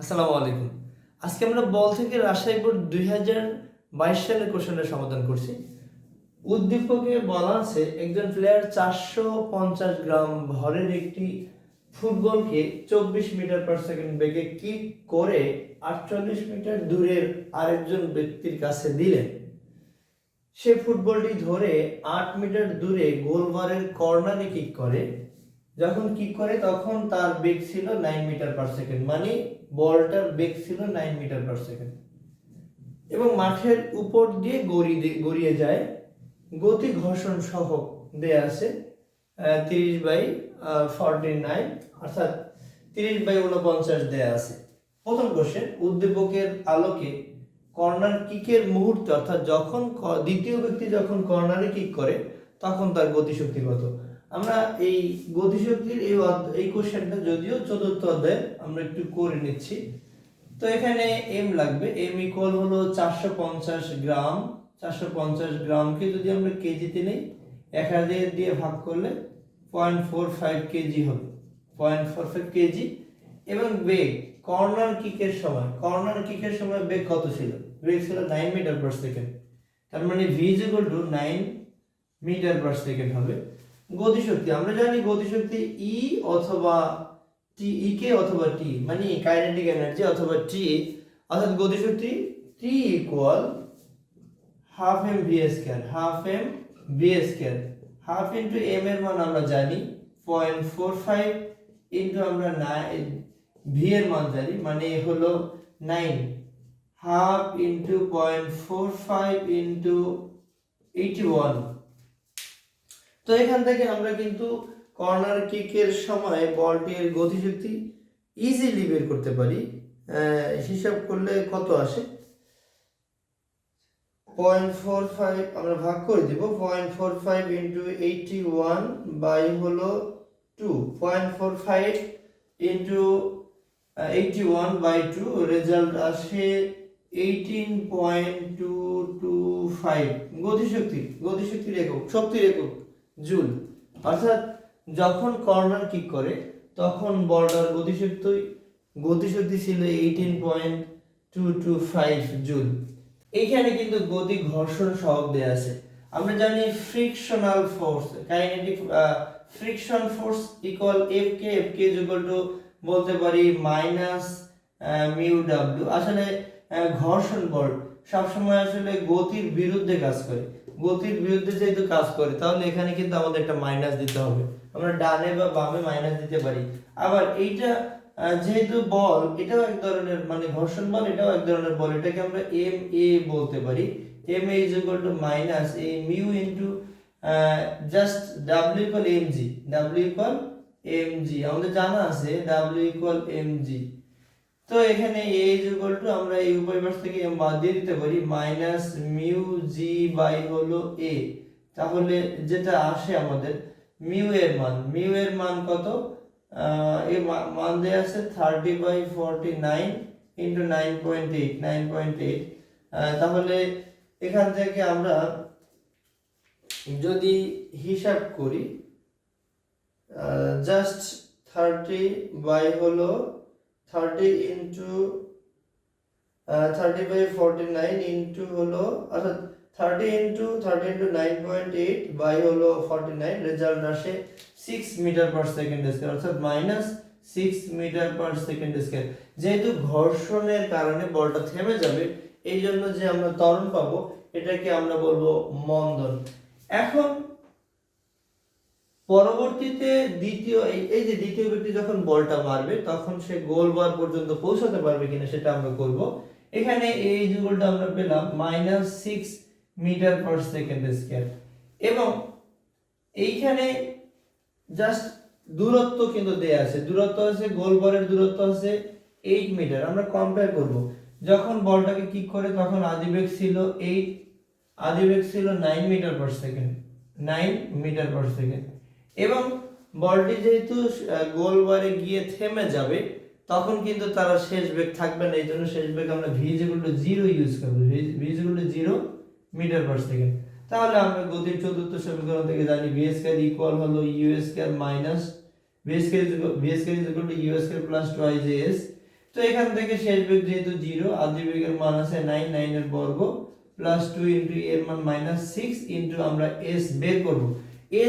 আসসালামু আলাইকুম। আজকে আমরা বল থেকে রাজশাহী বোর্ড 2022 সালের কোশ্চেনের সমাধান করছি। উদ্দীপকে বলা আছে একজন প্লেয়ার 450 গ্রাম ভরের একটি ফুটবলকে 24 মিটার পার সেকেন্ড বেগে কিক করে 48 মিটার দূরের আরেকজন ব্যক্তির কাছে দিলেন। সে ফুটবলটি ধরে 8 মিটার দূরে গোলবারের কর্নারে কিক করে। যখন কিক করে তখন তার বেগ ছিল 9 মিটার পার সেকেন্ড, মানে বলটার বেগ ছিল 9 মিটার পার সেকেন্ড এবং মাঠের উপর দিয়ে গড়িয়ে যায়। গতি ঘর্ষণ সহ দেয়া আছে 30/49, অর্থাৎ 30/49 দেয়া আছে। প্রথম কোশ্চেন, উদ্দীপকের আলোকে কর্নার কিকের মুহূর্তে, অর্থাৎ যখন দ্বিতীয় ব্যক্তি যখন কর্নারে কিক করে তখন তার গতিশক্তি কত। আমরা এই গতিশক্তির এই কোশ্চেনটা যদিও চতুর্থ অধ্যায়ে আমরা একটু করে নিচ্ছি। তো এখানে এম লাগবে, এম ইকুয়াল হলো 450 গ্রাম। 450 গ্রামকে যদি আমরা কেজিতে নেই, 1000 দিয়ে ভাগ করলে 0.45 কেজি হবে, 0.45 কেজি। এবং বেগ কর্নার কিকের সময় বেগ কত ছিল? বেগ ছিল 9 মিটার পার সেকেন্ড, তার মানে v = 9 মিটার পার সেকেন্ড হবে। গতিশক্তি আমরা জানি, গতিশক্তি ই অথবা টি, ই কে অথবা টি, মানে কাইনেটিক এনার্জি অথবা টি, অর্থাৎ গতিশক্তি T equal half M V square. Half into M এর মান আমরা জানি 0.45 ইনটু আমরা ভি এর মান জানি, মানে হলো 9। Half into 0.45 into 81। তো এখান থেকে আমরা কিন্তু কর্নার কিকের সময় বলটির গতিশক্তি ইজিলি বের করতে পারি। হিসাব করলে কত আসে? 0.45 আমরা ভাগ করে দিব, 0.45 ইনটু 81 বাই হলো 2, 0.45 ইনটু 81 বাই 2, রেজাল্ট আসে 18.225। গতিশক্তির একক, শক্তির একক জুল। অর্থাৎ যখন কর্নার কিক করে তখন বলটার গতিশক্তি ছিল 18.225 জুল। এইখানে কিন্তু গতি ঘর্ষণ সহগ দেয়া আছে। আমরা জানি frictional force, kinetic friction force equal F কে বলতে পারি মাইনাস মিউ ডাব্লিউ। আসলে ঘর্ষণ বল সবসময় আসলে গতির বিরুদ্ধে কাজ করে। গতির বিরুদ্ধে যেহেতু কাজ করে তাহলে এখানে কিন্তু আমাদের একটা মাইনাস দিতে হবে। আমরা ডানে বা বামে মাইনাস দিতে পারি। আবার এইটা যেহেতু বল, এটাও এক ধরনের, মানে ঘর্ষণ বল এটাও এক ধরনের বল, এটাকে আমরা এম এ বলতে পারি। M A is equal to minus A mu into just W equal M G. আমাদের জানা আছে ডাব্লিউ ইকুয়াল এম জি। তো এখানে a ইজ ইকুয়াল টু, আমরা এই উভয় পাশ থেকে m বাদ দিয়ে দিতে পারি, মাইনাস মিউ জি বাই হলো a। তাহলে যেটা আসে আমাদের মিউ এর মান কত? এই মান দেয়া আছে 30/49 ইনটু 9.8। তাহলে এখান থেকে আমরা যদি হিসাব করি, জাস্ট 30 বাই হলো 30 ইনটু 30/49 ইনটু হলো, অর্থাৎ 30 ইনটু 9.8 বাই হলো 49, রেজাল্ট আসে 6 মিটার পার সেকেন্ড স্কয়ার, অর্থাৎ minus 6 metre per second square. যেহেতু ঘর্ষণের কারণে বলটা থেমে যাবে, এই জন্য যে আমরা ত্বরণ পাবো এটাকে আমরা বলবো মন্দন। এখন পরবর্তীতে এই যে দ্বিতীয় ব্যক্তি যখন বলটা মারবে তখন সে গোলবার পর্যন্ত পৌঁছাতে পারবে কিনা সেটা আমরা করব। এখানে এই যুগলটা আমরা পেলাম -6 মিটার পার সেকেন্ড স্কয়ার, এবং এইখানে জাস্ট দূরত্ব কিন্তু দেয়া আছে, গোলবারের দূরত্ব আছে 8 মিটার। আমরা কম্পেয়ার করব, যখন বলটাকে কিক করে তখন আদিবেগ ছিল 9 মিটার পার সেকেন্ড, এবং বলটি যেহেতু গোলবারে গিয়ে থেমে যাবে তখন কিন্তু তার শেষ বেগ থাকবে না, এই জন্য শেষ বেগ আমরা v = 0 ইউজ করব, v = 0 মিটার পার সেকেন্ড। তাহলে আমরা গতির চতুর্থ সমীকরণ থেকে জানি v² ইকুয়াল হলো u² minus v² u² plus 2s। তো এখান থেকে শেষ বেগ যেহেতু 0, আদি বেগের মান আছে 9, 9 এর বর্গ প্লাস 2 ইনটু এর মান -6 ইনটু আমরা s বের করব।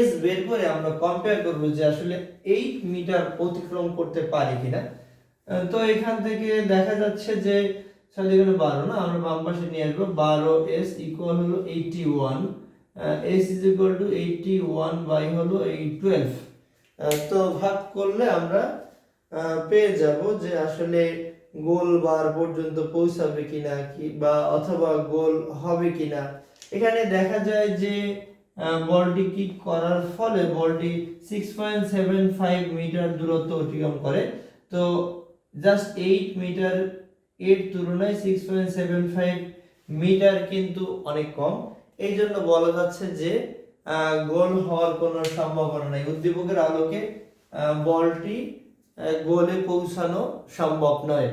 s বের করে আমরা কম্পেয়ার করব যে আসলে 8 মিটার অতিক্রম করতে পারি কিনা। তো এখান থেকে দেখা যাচ্ছে যে তাহলে এখানে 12 না, আমরা বাম পাশে নিয়ে আসবো। 12s ইকুয়াল হলো 81, s is equal to 81 by হলো এই 12। তো ভাগ করলে আমরা পেয়ে যাব যে আসলে গোল বার পর্যন্ত পৌঁছাবে কিনা কি বা অথবা গোল হবে কিনা। এখানে দেখা যায় যে বলটি কিক করার ফলে বলটি 6.75 মিটার দূরত্ব অতিক্রম করে। তো জাস্ট 8 মিটার এর তুলনায় 6.75 মিটার কিন্তু অনেক কম। এই জন্য বলা যাচ্ছে যে গোল হওয়ার কোনো সম্ভাবনা নাই। উদ্দীপকের আলোকে বলটি গোলে পৌঁছানো সম্ভব নয়।